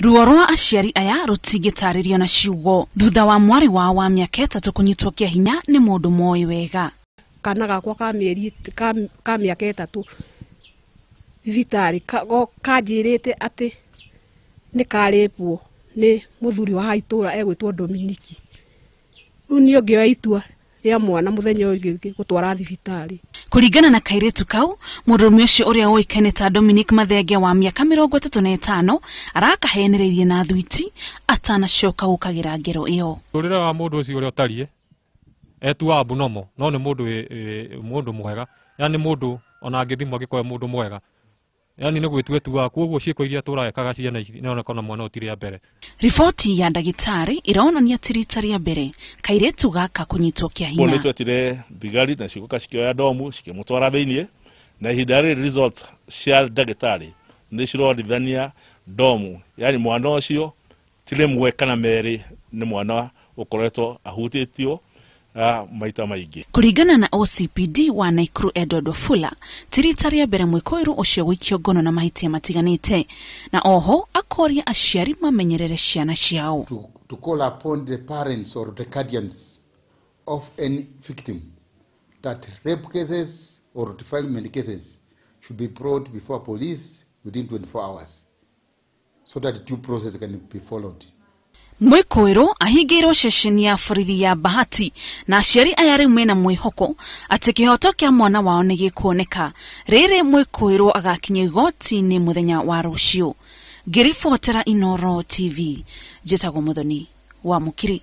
Ruo rwa aciari aya rutingitaririo na ciugo thutha wa mwari wao wa miaka 3 kunyitwo kia hinya ni mundu moi wega. Kana gakwa ka miaka 3 thibitari kanjirite ati ni karepwo ni muthuri wa haitura egwitwo Dominiki. Riu ni ngioya itua ya mwana muthenya uyu gutwara thibitari. Kuringana na kairetu kau, murume ucio uria oikane ta Dominic Mathenge wa miaka 35 arakahenereirie na thwiti atanacoka gukagira ngero iyo. Urira wa mundu ucio uria otarie etua abunomo no ni mundu mwega, yani mundu ona angithimo agikoya mundu mwega, yani ni gwitwetua koguo ciiko iria turakaga ciana none kona mwana utiria mbere. Ripoti ya ndagitari iraonania tirita ria mbere kairetu gaka kunyitwo kia hinya. Bonito tire bigari na ciguka cikioya domu cikimutwara theinie na hidari result cia ndagitari ni cirodithania domu, yani mwana ucio tire mwe kana meri ni mwana ukoretwo ahutitio maita maingi. Kuringana na OCPD wa Naikuru Edward Wafula, tirita ria mbere mwikoiru ucio gwikio ngono na mahitia matiganite, na oho akoria aciari mamenyerere ciana ciao. To call upon the parents or the guardians of any victim that rape cases or defilement cases should be brought before police within 24 hours so that due process can be followed. Mwikoiro ahigiro ceceni ya borithi ya Bahati na aciari aya riu mena mwihoko ati kihoto kia mwana wao ni gikuoneka. Riri mwikoiro agakinya igoti-ini muthenya wa rucio. Ngiribotera Inooro TV, Njĩtagwo Muthoni wa Mukiri.